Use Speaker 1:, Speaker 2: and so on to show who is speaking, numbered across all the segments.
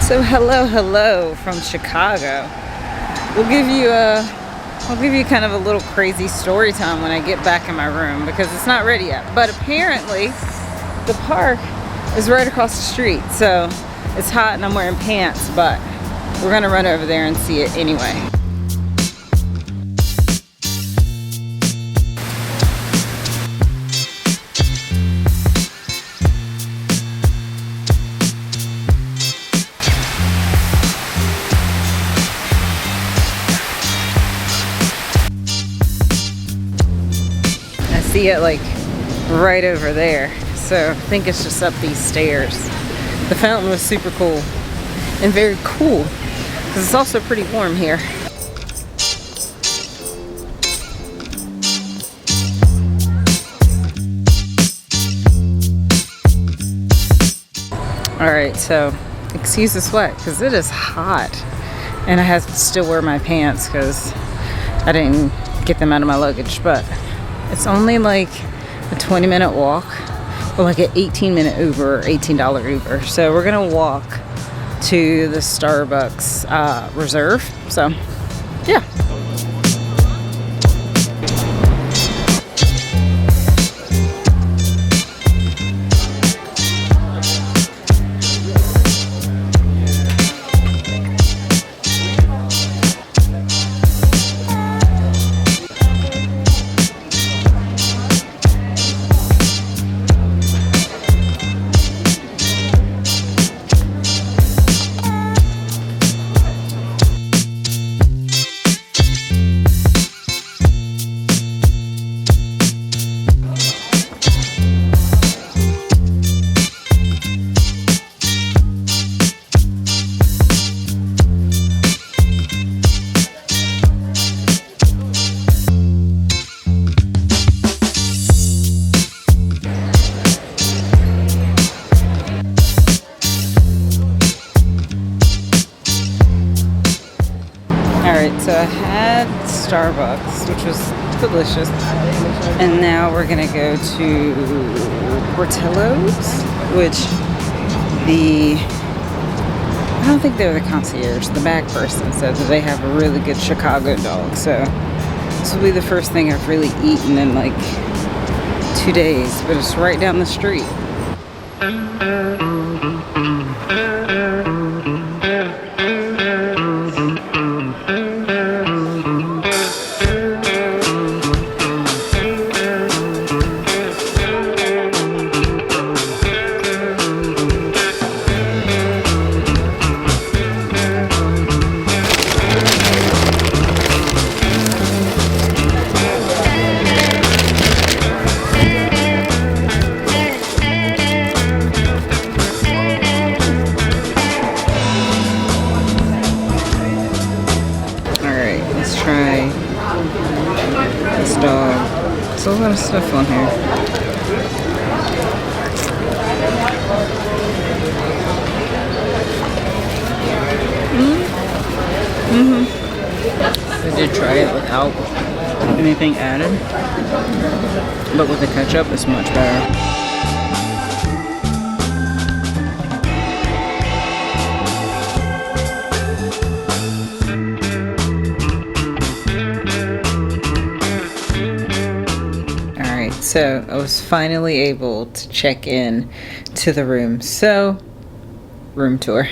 Speaker 1: So hello from Chicago. I'll give you kind of a little crazy story time when I get back in my room because it's not ready yet. But apparently the park is right across the street. So it's hot and I'm wearing pants, but we're gonna run over there and see it anyway. See it like right over there, so I think it's just up these stairs. The fountain was super cool and very cool because it's also pretty warm here. Alright, so excuse the sweat because it is hot and I have to still wear my pants because I didn't get them out of my luggage, but it's only like a 20-minute walk or like an 18-minute Uber or $18 Uber. So we're gonna walk to the Starbucks reserve. So yeah. Alright, so I had Starbucks, which was delicious, and now we're gonna go to Portillo's, which I don't think they were the concierge, the back person said that they have a really good Chicago dog, so this will be the first thing I've really eaten in like 2 days, but it's right down the street. Try this dog. There's a lot of stuff on here. I did try it without anything added, but with the ketchup it's much better. So I was finally able to check in to the room. So, room tour.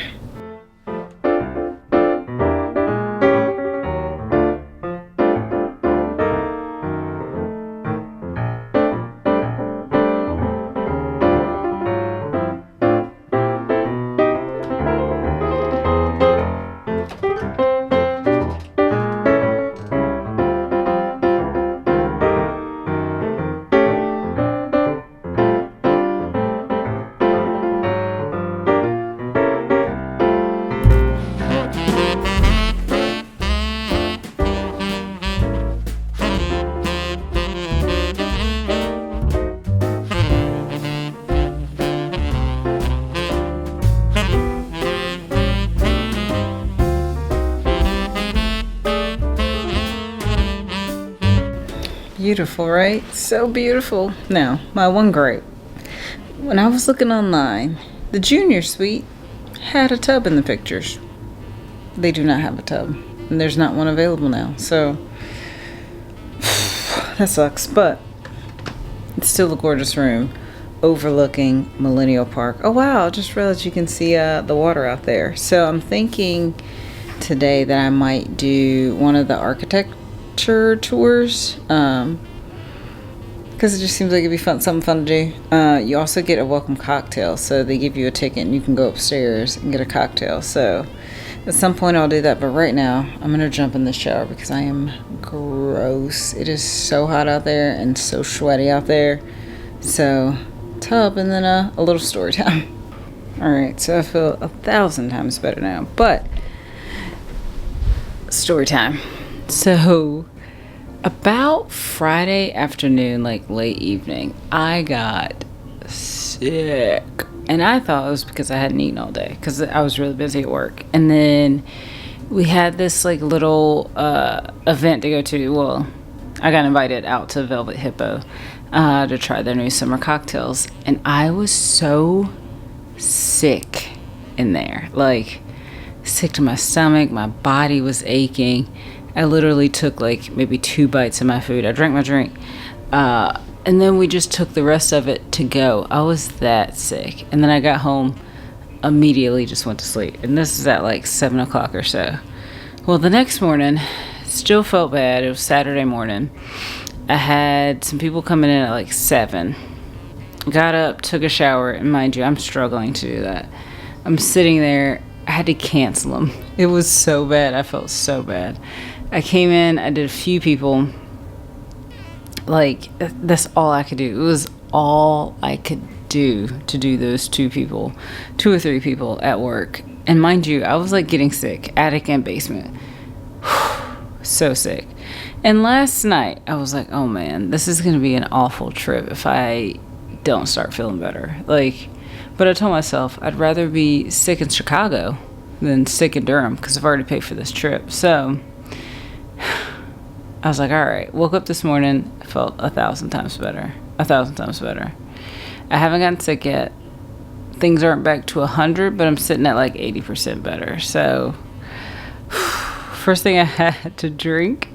Speaker 1: Beautiful, right? So beautiful. Now, my one gripe. When I was looking online, the junior suite had a tub in the pictures. They do not have a tub, and there's not one available now. So that sucks, but it's still a gorgeous room overlooking Millennial Park. Oh wow, I just realized you can see the water out there. So I'm thinking today that I might do one of the architecture tours, because it just seems like it'd be something fun to do. You also get a welcome cocktail, so they give you a ticket and you can go upstairs and get a cocktail. So at some point I'll do that, but right now I'm gonna jump in the shower because I am gross. It is so hot out there and so sweaty out there. So tub and then a little story time. All right, so I feel 1,000 times better now, but story time. So about Friday afternoon, like late evening, I got sick. And I thought it was because I hadn't eaten all day because I was really busy at work. And then we had this like little event to go to. Well, I got invited out to Velvet Hippo to try their new summer cocktails. And I was so sick in there. Like, sick to my stomach. My body was aching. I literally took like maybe 2 bites of my food. I drank my drink. And then we just took the rest of it to go. I was that sick. And then I got home, immediately just went to sleep. And this is at like 7 o'clock or so. Well, the next morning, still felt bad. It was Saturday morning. I had some people coming in at like 7. Got up, took a shower, and mind you, I'm struggling to do that. I'm sitting there. I had to cancel them. It was so bad. I felt so bad. I came in, I did a few people. Like, that's all I could do. It was all I could do to do those 2 or 3 people at work. And mind you, I was like getting sick, attic and basement. So sick. And last night, I was like, oh man, this is going to be an awful trip if I don't start feeling better. Like, but I told myself I'd rather be sick in Chicago than sick in Durham because I've already paid for this trip. So I was like, all right. Woke up this morning, I felt 1,000 times better. 1,000 times better. I haven't gotten sick yet. Things aren't back to 100, but I'm sitting at like 80% better. So first thing I had to drink,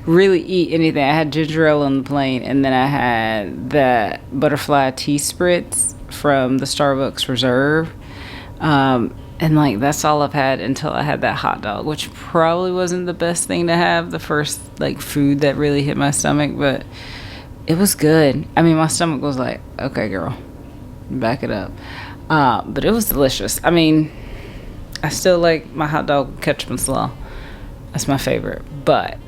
Speaker 1: really eat anything. I had ginger ale on the plane, and then I had that butterfly tea spritz from the Starbucks Reserve. And like that's all I've had until I had that hot dog, which probably wasn't the best thing to have, the first like food that really hit my stomach, but it was good. I mean, my stomach was like, okay girl, back it up. But it was delicious. I mean, I still like my hot dog with ketchup and slaw. That's my favorite, but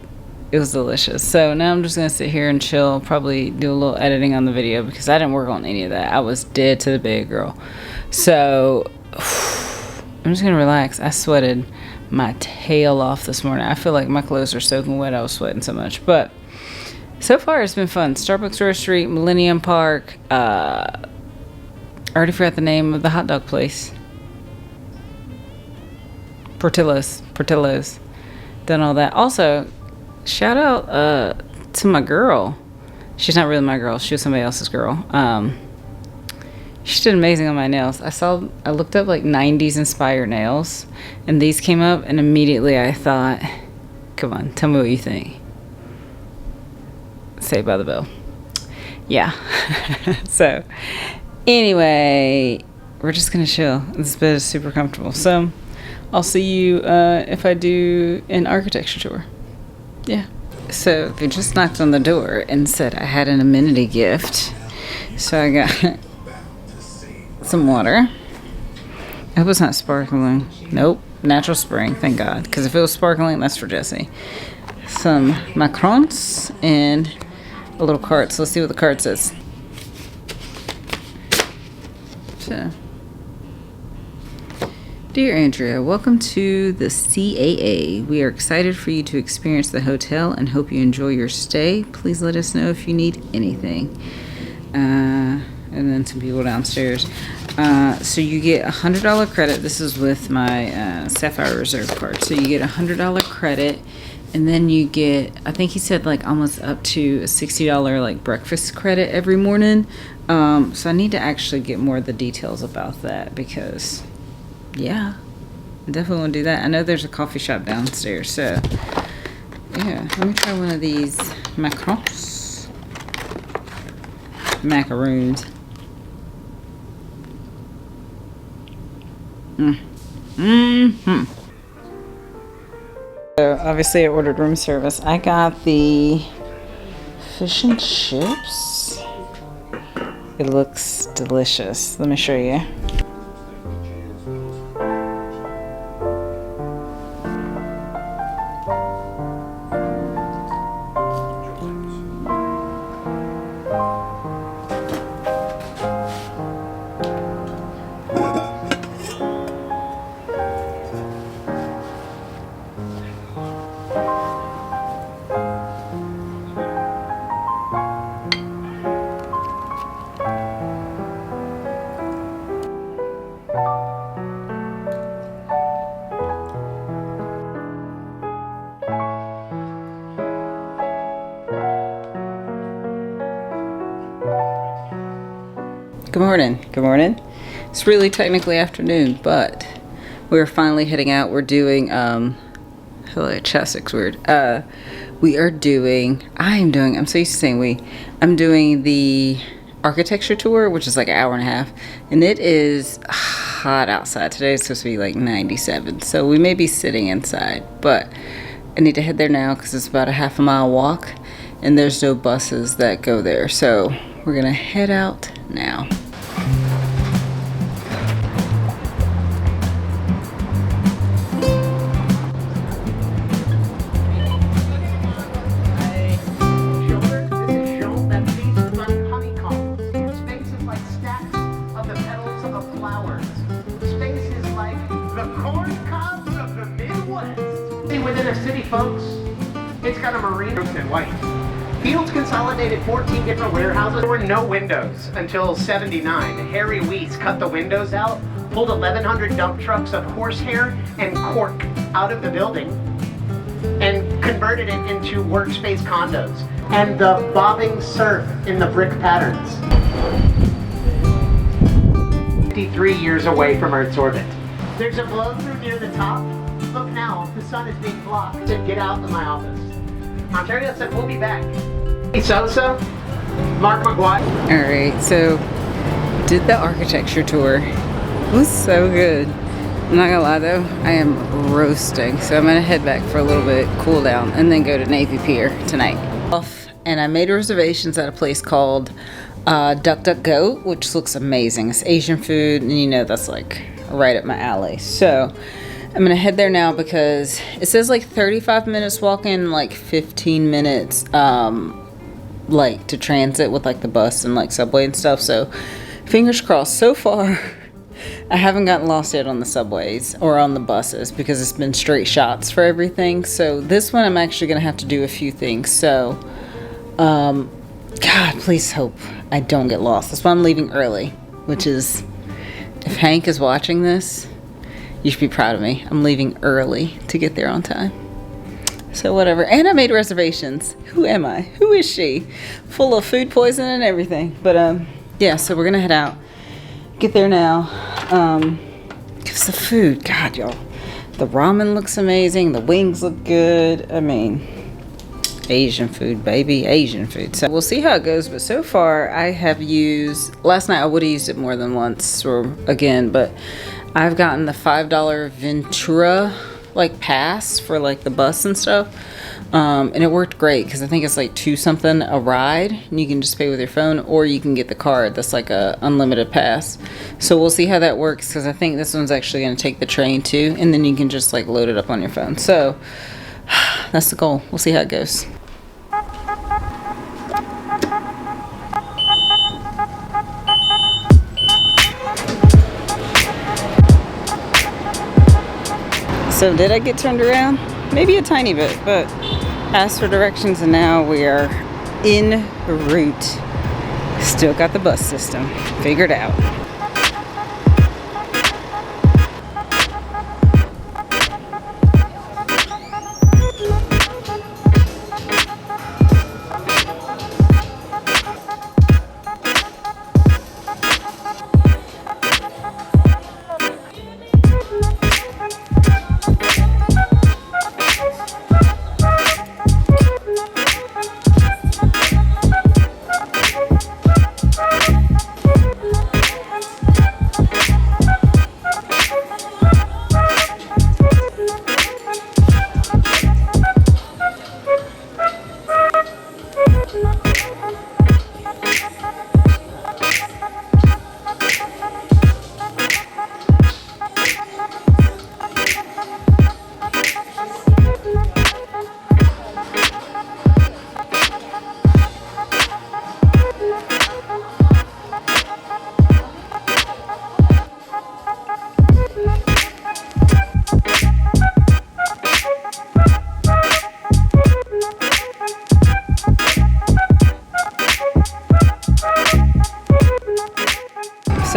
Speaker 1: it was delicious. So now I'm just gonna sit here and chill, probably do a little editing on the video because I didn't work on any of that. I was dead to the bed, girl. So I'm just gonna relax. I sweated my tail off this morning. I feel like my clothes are soaking wet. I was sweating so much, but so far it's been fun. Starbucks Roastery, Millennium Park. I already forgot the name of the hot dog place. Portillo's. Done all that. Also, shout out to my girl. She's not really my girl. She was somebody else's girl. She did amazing on my nails. I looked up like 90s inspired nails, and these came up, and immediately I thought, come on, tell me what you think. Saved by the Bell. Yeah. So anyway, we're just gonna chill. This bed is super comfortable. So I'll see you if I do an architecture tour. Yeah. So they just knocked on the door and said I had an amenity gift. So I got some water. I hope it's not sparkling. Nope. Natural spring, thank God. Because if it was sparkling, that's for Jesse. Some macarons and a little cart. So let's see what the cart says. So, dear Andrea, welcome to the CAA. We are excited for you to experience the hotel and hope you enjoy your stay. Please let us know if you need anything. And then some people downstairs. So you get $100 credit. This is with my Sapphire Reserve card. So you get $100 credit, and then you get, I think he said like almost up to a $60 like breakfast credit every morning. So I need to actually get more of the details about that because yeah, I definitely want to do that. I know there's a coffee shop downstairs, so yeah. Let me try one of these macarons. Macaroons. So obviously I ordered room service. I got the fish and chips. It looks delicious. Let me show you. Good morning. Good morning. It's really technically afternoon, but we're finally heading out. We're doing, hello, chapstick's weird. I'm so used to saying we. I'm doing the architecture tour, which is like an hour and a half, and it is hot outside. Today it's supposed to be like 97, so we may be sitting inside, but I need to head there now because it's about a half a mile walk, and there's no buses that go there, so we're gonna head out now.
Speaker 2: Within a city, folks, it's got a marine and white. Fields consolidated 14 different warehouses. There were no windows until 79. Harry Weiss cut the windows out, pulled 1,100 dump trucks of horsehair and cork out of the building, and converted it into workspace condos. And the bobbing surf in the brick patterns. 53 years away from Earth's orbit. There's a blow-through near the top. Look now, the sun is being blocked. To get out of my office. Ontario said we'll be back. Hey, Sosa, Mark McGuire.
Speaker 1: Alright, so did the architecture tour. It was so good. I'm not gonna lie though, I am roasting. So I'm gonna head back for a little bit, cool down, and then go to Navy Pier tonight. And I made reservations at a place called Duck Duck Go, which looks amazing. It's Asian food, and you know that's like right up my alley. So I'm gonna head there now because it says like 35 minutes walking, like 15 minutes like to transit with like the bus and like subway and stuff. So fingers crossed. So far I haven't gotten lost yet on the subways or on the buses because it's been straight shots for everything. So this one I'm actually gonna have to do a few things. So God, please hope I don't get lost. That's why I'm leaving early, which is, if Hank is watching this, you should be proud of me. I'm leaving early to get there on time. So whatever. And I made reservations. Who am I? Who is she? Full of food poisoning and everything. But yeah, so we're gonna head out. Get there now. Because the food, God, y'all. The ramen looks amazing. The wings look good. I mean, Asian food, baby. Asian food. So we'll see how it goes. But so far, I have used... Last night, I would have used it more than once or again, but I've gotten the $5 Ventura like pass for like the bus and stuff, and it worked great because I think it's like $2 something a ride, and you can just pay with your phone, or you can get the card that's like a unlimited pass. So we'll see how that works because I think this one's actually going to take the train too, and then you can just like load it up on your phone. So that's the goal. We'll see how it goes. So did I get turned around? Maybe a tiny bit, but asked for directions and now we are en route. Still got the bus system figured out.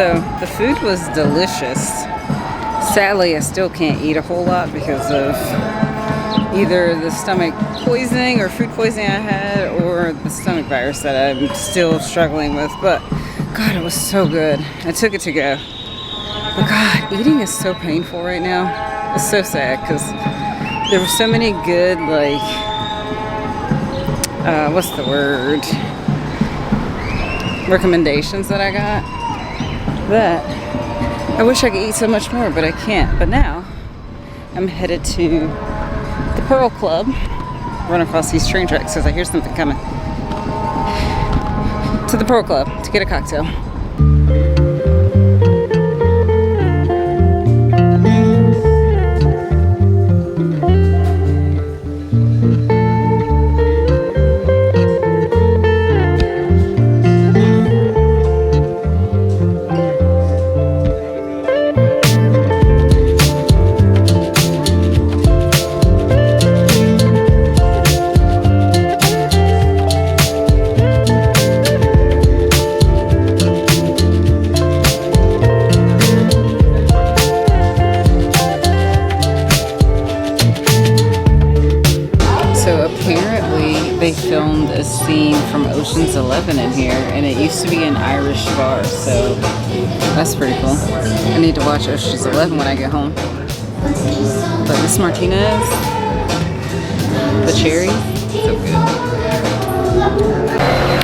Speaker 1: So the food was delicious. Sadly, I still can't eat a whole lot because of either the stomach poisoning or food poisoning I had, or the stomach virus that I'm still struggling with. But God, it was so good. I took it to go. But God, eating is so painful right now. It's so sad because there were so many good, like, what's the word? Recommendations that I got that I wish I could eat so much more, but I can't. But now I'm headed to the Pearl Club, run across these train tracks because I hear something coming. To the Pearl Club to get a cocktail. They filmed a scene from Ocean's 11 in here, and it used to be an Irish bar, so that's pretty cool. I need to watch Ocean's 11 when I get home. But this Martinez, the cherry, so good.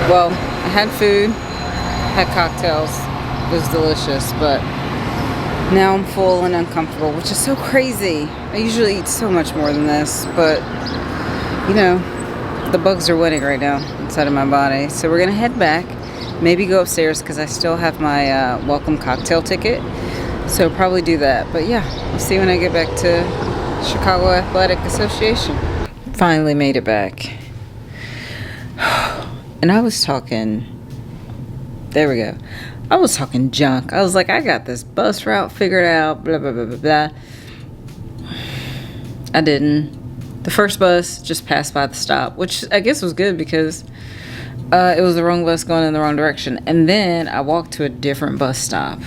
Speaker 1: Well, I had food, had cocktails, it was delicious, but now I'm full and uncomfortable, which is so crazy. I usually eat so much more than this, but you know, the bugs are winning right now inside of my body. So we're gonna head back, maybe go upstairs because I still have my welcome cocktail ticket. So probably do that. But yeah, I'll see you when I get back to Chicago Athletic Association. Finally made it back. And I was talking, there we go. I was talking junk. I was like, I got this bus route figured out, blah, blah, blah, blah, blah. I didn't. The first bus just passed by the stop, which I guess was good because it was the wrong bus going in the wrong direction. And then I walked to a different bus stop,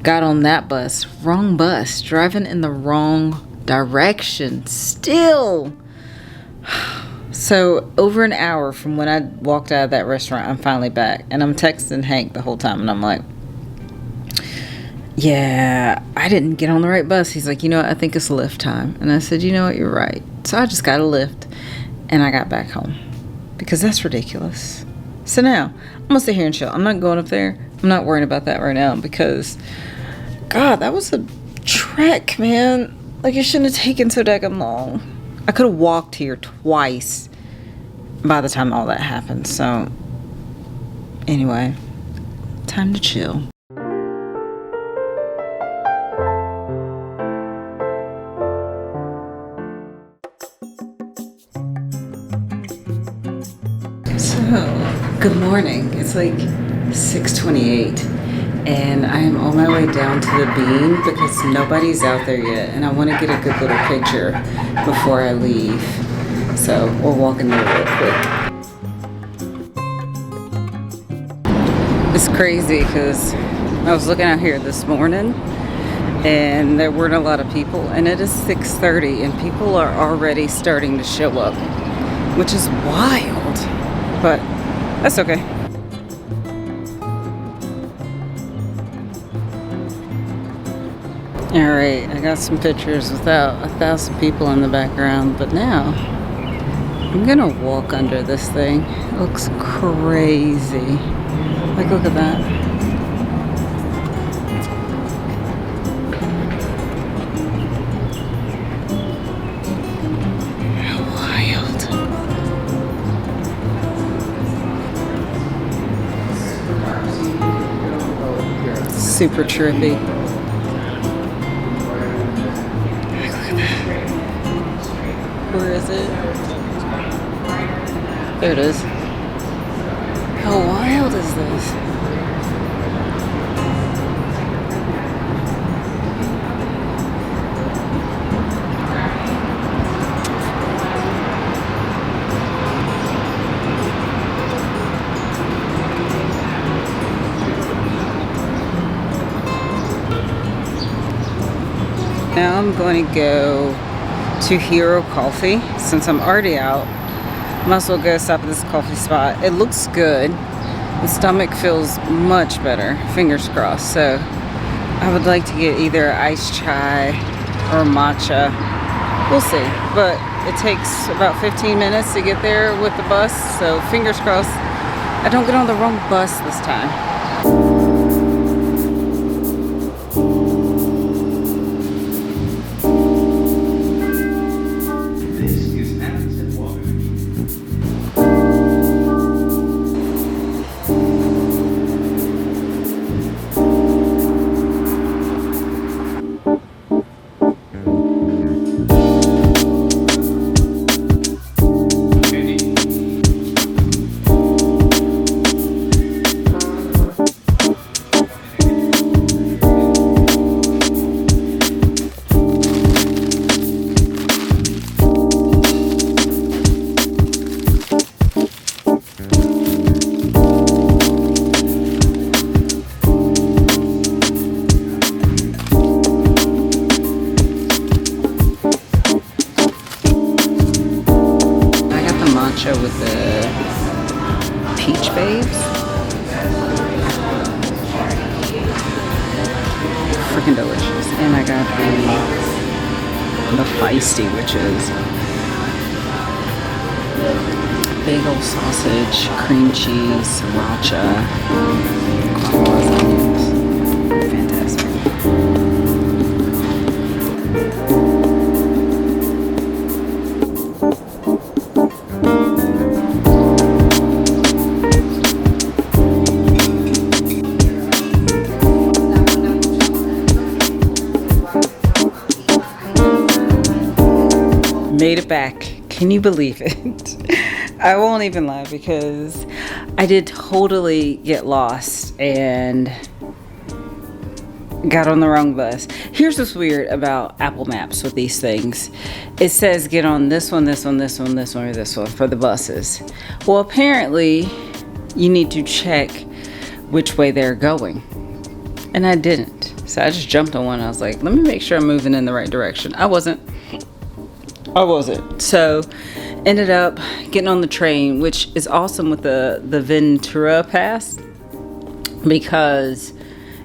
Speaker 1: got on that bus, wrong bus, driving in the wrong direction still. So over an hour from when I walked out of that restaurant, I'm finally back. And I'm texting Hank the whole time, and I'm like, yeah, I didn't get on the right bus. He's like, you know what, I think it's lift time. And I said, you know what, you're right. So I just got a lift, and I got back home because that's ridiculous. So now I'm gonna sit here and chill. I'm not going up there. I'm not worrying about that right now because, God, that was a trek, man. Like, it shouldn't have taken so daggum long. I could have walked here twice by the time all that happened. So anyway, time to chill. Good morning. It's like 6:28 and I am on my way down to the Bean because nobody's out there yet and I want to get a good little picture before I leave. So we're walking there real quick. It's crazy because I was looking out here this morning and there weren't a lot of people, and it is 6:30 and people are already starting to show up, which is wild, but that's okay. Alright, I got some pictures without 1,000 people in the background, but now I'm gonna walk under this thing. It looks crazy. Like, look at that. Super trippy. Look at that. Where is it? There it is. How wild is this? going to go to Hero Coffee. Since I'm already out, might as well go stop at this coffee spot. It looks good. The stomach feels much better, fingers crossed. So I would like to get either iced chai or matcha. We'll see, but it takes about 15 minutes to get there with the bus, so fingers crossed I don't get on the wrong bus this time. With the peach babes. Freaking delicious. And I got the feisty, which is bagel sausage, cream cheese, sriracha, onions. Fantastic. Made it back. Can you believe it? I won't even lie because I did totally get lost and got on the wrong bus. Here's what's weird about Apple Maps with these things. It says get on this one, this one, this one, this one, or this one for the buses. Well, apparently you need to check which way they're going. And I didn't. So I just jumped on one. I was like, let me make sure I'm moving in the right direction. I wasn't. So ended up getting on the train, which is awesome with the Ventura Pass because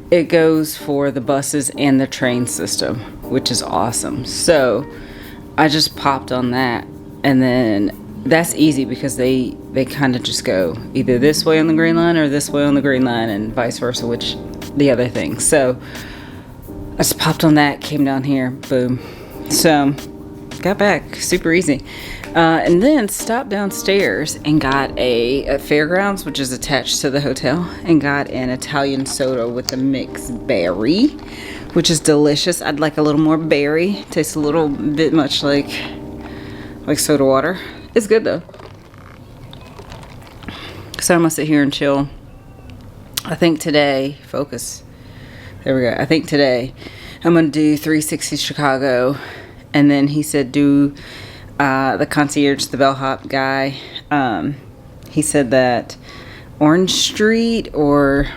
Speaker 1: it goes for the buses and the train system, which is awesome. So I just popped on that, and then that's easy because they kind of just go either this way on the green line or this way on the green line and vice versa, which the other thing. So I just popped on that, came down here, boom. So got back super easy, and then stopped downstairs and got a Fairgrounds, which is attached to the hotel, and got an Italian soda with a mixed berry, which is delicious. I'd like a little more berry. Tastes a little bit much like soda water. It's good though. So I'm gonna sit here and chill. I think today, focus. There we go. I think today I'm gonna do 360 Chicago. And then he said, do the concierge, the bellhop guy. He said that Orange Street or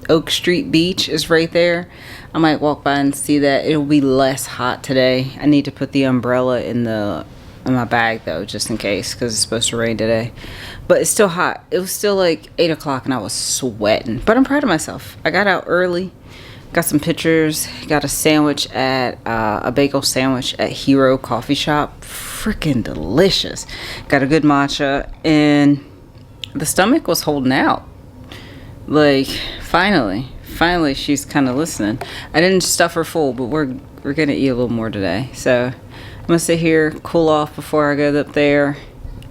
Speaker 1: Oak Street Beach is right there. I might walk by and see that. It'll be less hot today. I need to put the umbrella in my bag though, just in case, because it's supposed to rain today. But it's still hot. It was still like 8 o'clock and I was sweating. But I'm proud of myself. I got out early. Got some pictures. Got a sandwich at a bagel sandwich at Hero Coffee Shop. Freaking delicious. Got a good matcha, and the stomach was holding out. Like finally she's kind of listening. I didn't stuff her full, but we're gonna eat a little more today. So I'm gonna sit here, cool off before I go up there,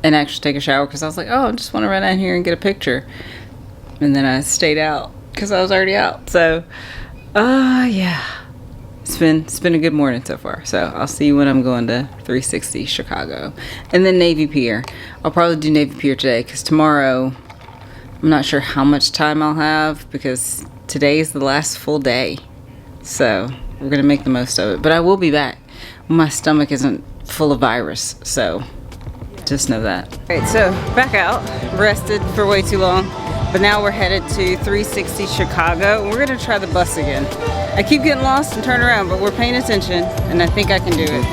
Speaker 1: and actually take a shower because I was like, oh, I just want to run out here and get a picture. And then I stayed out because I was already out. So. Yeah, it's been a good morning so far. So I'll see you when I'm going to 360 Chicago, and then Navy Pier. I'll probably do Navy Pier today because tomorrow I'm not sure how much time I'll have because today is the last full day. So we're gonna make the most of it. But I will be back when my stomach isn't full of virus. So just know that. Alright, so back out, rested for way too long. But now we're headed to 360 Chicago, and we're gonna try the bus again. I keep getting lost and turn around, but we're paying attention, and I think I can do it.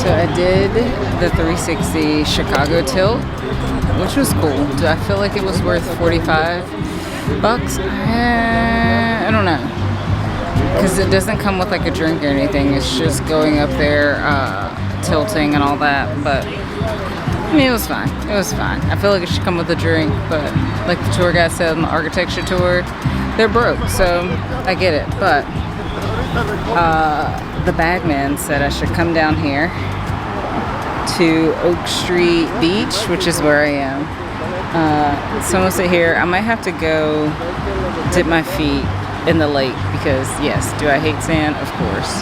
Speaker 1: So I did the 360 Chicago tilt, which was cool. Do I feel like it was worth 45 bucks? I don't know. Because it doesn't come with like a drink or anything. It's just going up there, tilting and all that. But I mean, it was fine. It was fine. I feel like it should come with a drink, but like the tour guide said on the architecture tour, they're broke, so I get it. But the bagman said I should come down here to Oak Street Beach, which is where I am. Someone said here, I might have to go dip my feet in the lake because, yes, do I hate sand? Of course.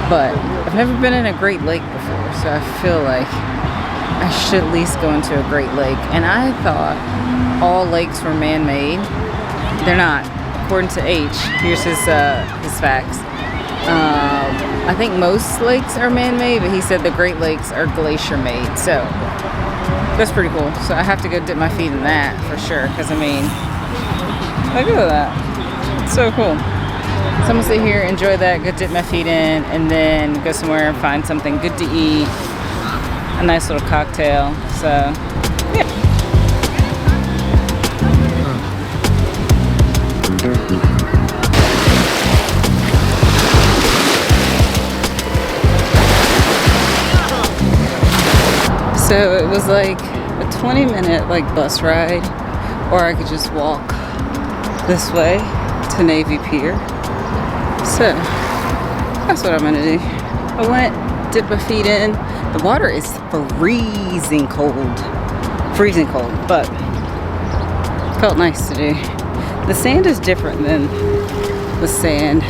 Speaker 1: But I've never been in a Great Lake before, so I feel like I should at least go into a Great Lake. And I thought all lakes were man-made. They're not. According to H, here's his facts. I think most lakes are man-made, but he said the Great Lakes are glacier-made. So that's pretty cool. So I have to go dip my feet in that for sure. Because I mean, look at that. It's so cool. So I'm gonna sit here, enjoy that, go dip my feet in, and then go somewhere and find something good to eat. A nice little cocktail. So yeah. So it was like a 20-minute like bus ride, or I could just walk this way to Navy Pier. So that's what I'm gonna do. I went, dipped my feet in. The water is freezing cold, but felt nice to do. The sand is different than the sand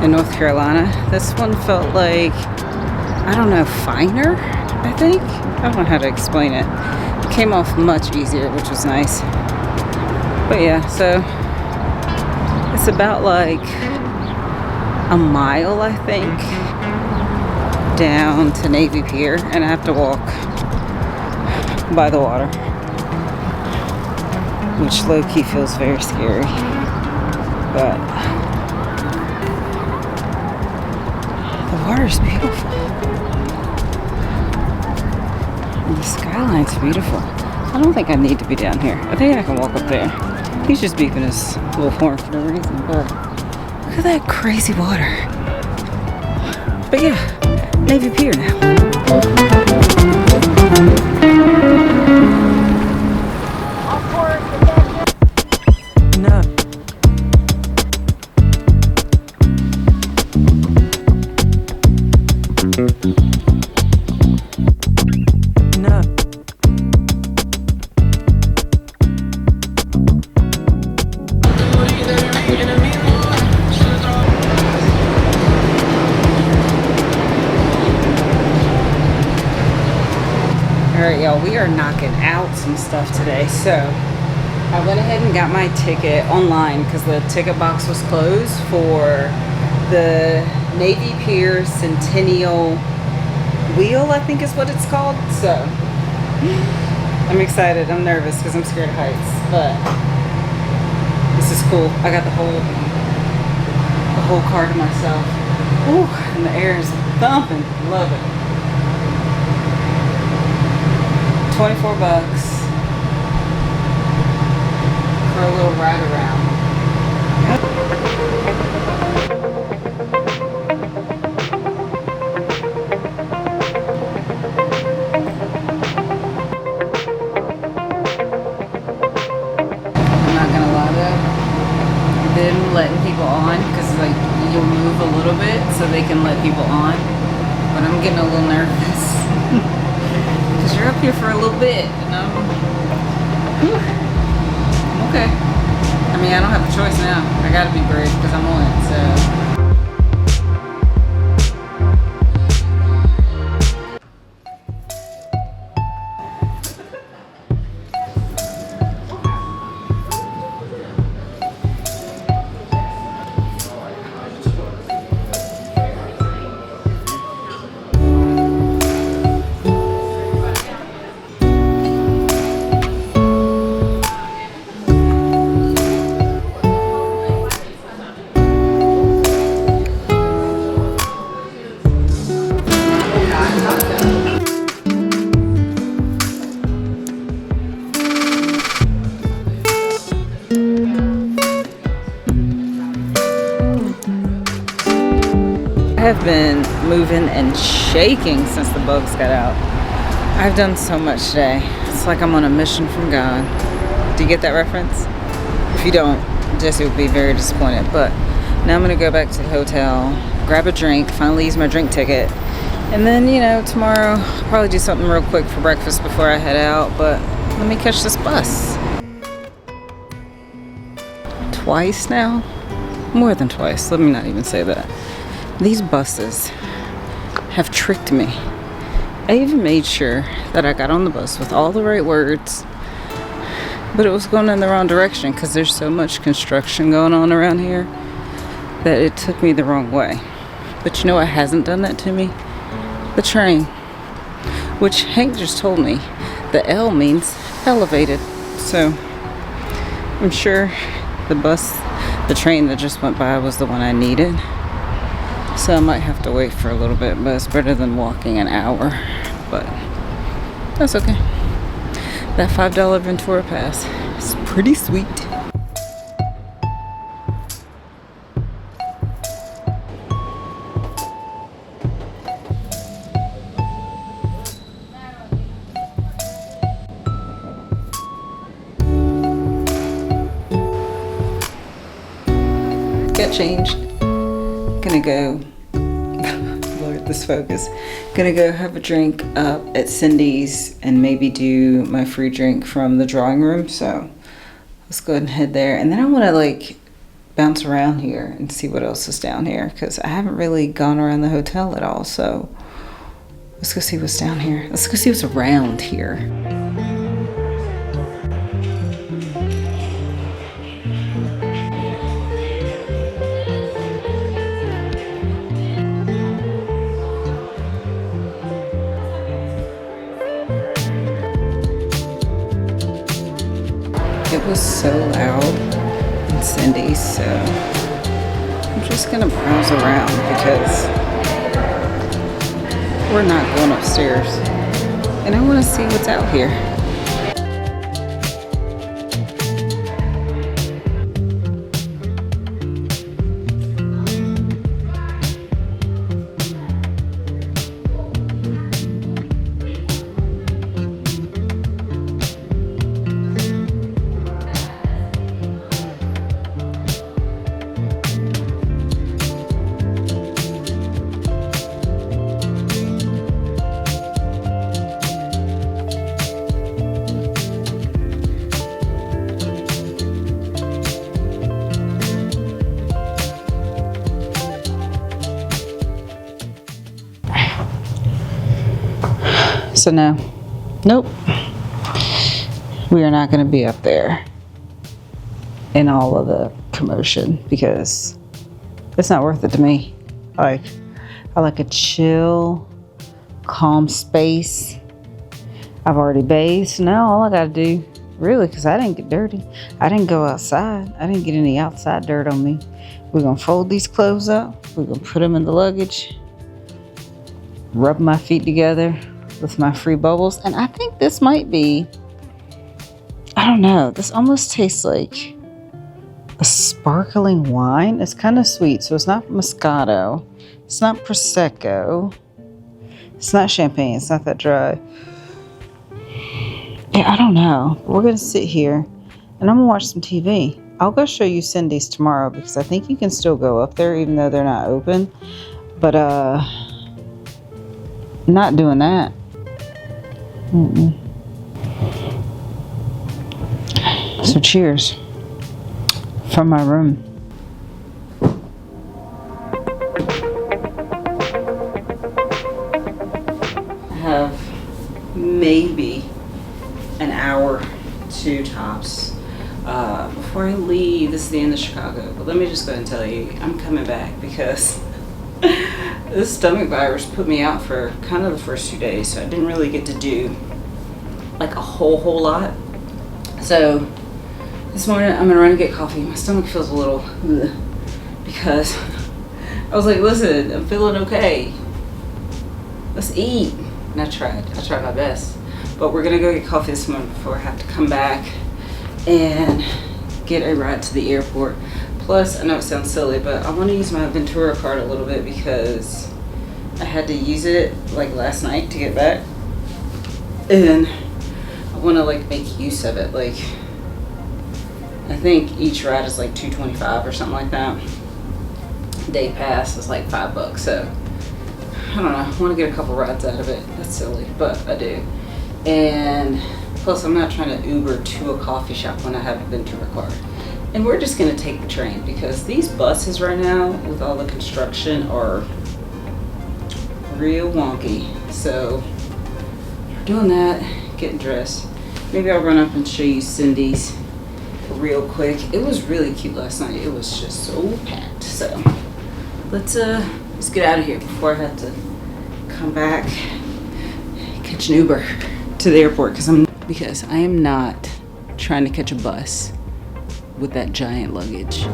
Speaker 1: in North Carolina. This one felt like, I don't know, finer, I think. I don't know how to explain it. It came off much easier, which was nice. But yeah, so it's about like a mile, I think, down to Navy Pier, and I have to walk by the water, which low-key feels very scary. But the water's beautiful. And the skyline's beautiful. I don't think I need to be down here. I think I can walk up there. He's just beeping his little horn for no reason, but look at that crazy water. But yeah, Navy Pier now. No. right, y'all, we are knocking out some stuff today. So I went ahead and got my ticket online because the ticket box was closed for the Navy Pier Centennial Wheel, I think is what it's called. So I'm excited. I'm nervous because I'm scared of heights, but this is cool. I got the whole car to myself. Ooh, and the air is thumping. Love it. 24 bucks for a little ride around. I'm not gonna lie though, them letting people on, because like you'll move a little bit so they can let people on, but I'm getting a little nervous. Because you're up here for a little bit, and I'm okay. I mean, I don't have a choice now. I gotta be brave because I'm on it, so. I have been moving and shaking since the bugs got out. I've done so much today. It's like I'm on a mission from God. Do you get that reference? If you don't, Jesse would be very disappointed. But now I'm gonna go back to the hotel, grab a drink, finally use my drink ticket. And then, you know, tomorrow I'll probably do something real quick for breakfast before I head out. But let me catch this bus. Twice now? More than twice. Let me not even say that. These buses have tricked me. I even made sure that I got on the bus with all the right words, but it was going in the wrong direction because there's so much construction going on around here that it took me the wrong way. But you know what hasn't done that to me? The train. Which Hank just told me the L means elevated. So I'm sure the train that just went by was the one I needed. So I might have to wait for a little bit, but it's better than walking an hour. But that's okay. That $5 Ventura pass is pretty sweet. Got changed. Gonna go, Lord, this focus. Gonna go have a drink up at Cindy's and maybe do my free drink from the drawing room. So let's go ahead and head there. And then I wanna like bounce around here and see what else is down here because I haven't really gone around the hotel at all. So let's go see what's down here. Let's go see what's around here. It was so loud in Cindy's, so I'm just gonna browse around because we're not going upstairs and I want to see what's out here. So now Nope. We are not going to be up there in all of the commotion because it's not worth it to me. I like a chill, calm space. I've already bathed, so now all I gotta do, really, because I didn't get dirty, I didn't go outside. I didn't get any outside dirt on me. We're gonna fold these clothes up. We're gonna put them in the luggage, rub my feet together with my free bubbles. And I think this might be, I don't know, this almost tastes like a sparkling wine. It's kind of sweet, so it's not Moscato. It's not Prosecco. It's not champagne. It's not that dry. Yeah, I don't know. We're going to sit here and I'm going to watch some TV. I'll go show you Cindy's tomorrow because I think you can still go up there even though they're not open. But, not doing that. So cheers from my room. I have maybe an hour, 2 tops before I leave. This is the end of Chicago, but let me just go ahead and tell you, I'm coming back because this stomach virus put me out for kind of the first 2 days, so I didn't really get to do like a whole lot. So this morning I'm gonna run and get coffee. My stomach feels a little ugh, because I was like, listen, I'm feeling okay. Let's eat. And I tried my best. But we're gonna go get coffee this morning before I have to come back and get a ride to the airport. Plus, I know it sounds silly, but I want to use my Ventura card a little bit because I had to use it like last night to get back. And I want to like make use of it. Like, I think each ride is like $2.25 or something like that. Day pass is like $5, so I don't know. I want to get a couple rides out of it. That's silly, but I do. And plus, I'm not trying to Uber to a coffee shop when I have a Ventura card. And we're just going to take the train because these buses right now with all the construction are real wonky. So we're doing that, getting dressed. Maybe I'll run up and show you Cindy's real quick. It was really cute last night. It was just so packed. So let's get out of here before I have to come back, catch an Uber to the airport because I am not trying to catch a bus with that giant luggage.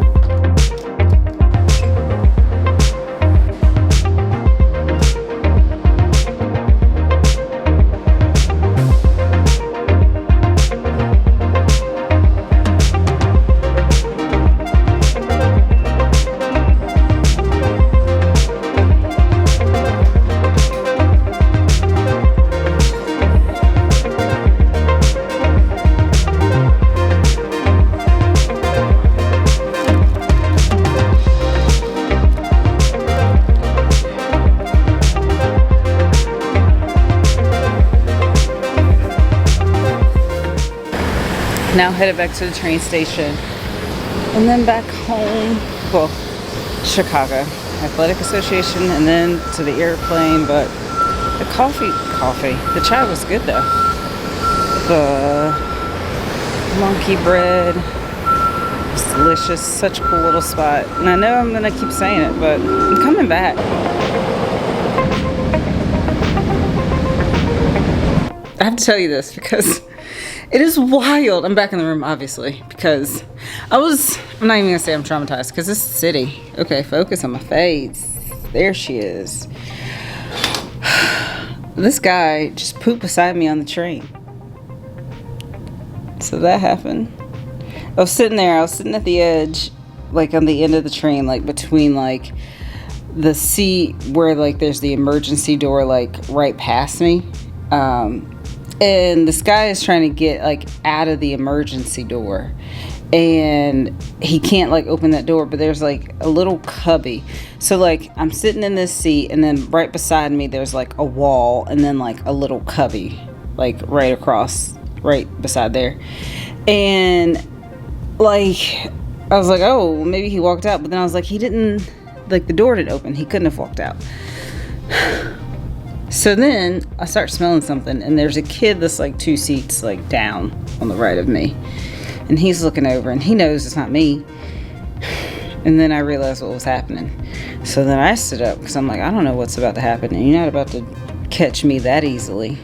Speaker 1: Now headed back to the train station and then back home. Well, Chicago Athletic Association and then to the airplane. But the the chai was good though. The monkey bread was delicious. Such a cool little spot. And I know I'm gonna keep saying it, but I'm coming back. I have to tell you this because it is wild. I'm back in the room, obviously, because I'm not even gonna say I'm traumatized because this is the city. Okay, focus on my face. There she is. This guy just pooped beside me on the train. So that happened. I was sitting at the edge, like on the end of the train, like between like the seat where like there's the emergency door, like right past me. And this guy is trying to get like out of the emergency door and he can't like open that door, but there's like a little cubby. So like I'm sitting in this seat and then right beside me there's like a wall and then like a little cubby like right beside there. And like I was like, oh, maybe he walked out, but then I was like, he didn't, like the door didn't open. He couldn't have walked out. So then I start smelling something, and there's a kid that's like 2 seats like down on the right of me, and he's looking over, and he knows it's not me. And then I realized what was happening. So then I stood up because I'm like, I don't know what's about to happen, and you're not about to catch me that easily.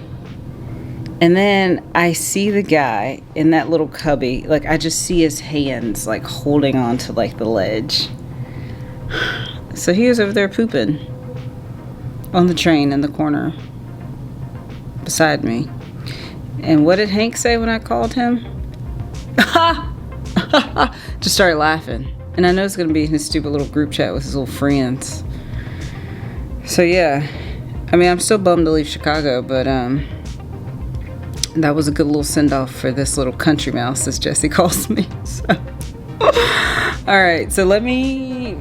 Speaker 1: And then I see the guy in that little cubby, like I just see his hands like holding on to like the ledge. So he was over there pooping on the train in the corner beside me. And what did Hank say when I called him? Just started laughing. And I know it's gonna be in his stupid little group chat with his little friends. So yeah, I mean, I'm still bummed to leave Chicago, but that was a good little send-off for this little country mouse, as Jesse calls me. So. All right, so let me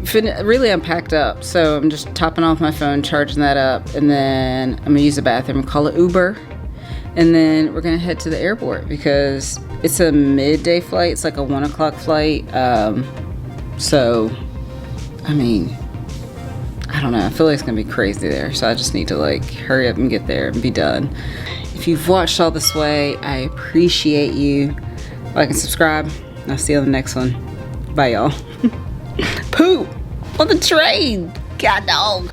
Speaker 1: really, I'm packed up, so I'm just topping off my phone, charging that up, and then I'm gonna use the bathroom, call it Uber, and then we're gonna head to the airport because it's a midday flight. It's like a 1 o'clock flight. So I mean, I don't know, I feel like it's gonna be crazy there, so I just need to like hurry up and get there and be done. If you've watched all this way, I appreciate you. Like and subscribe, and I'll see you on the next one. Bye, y'all. Poop on the train. God dog.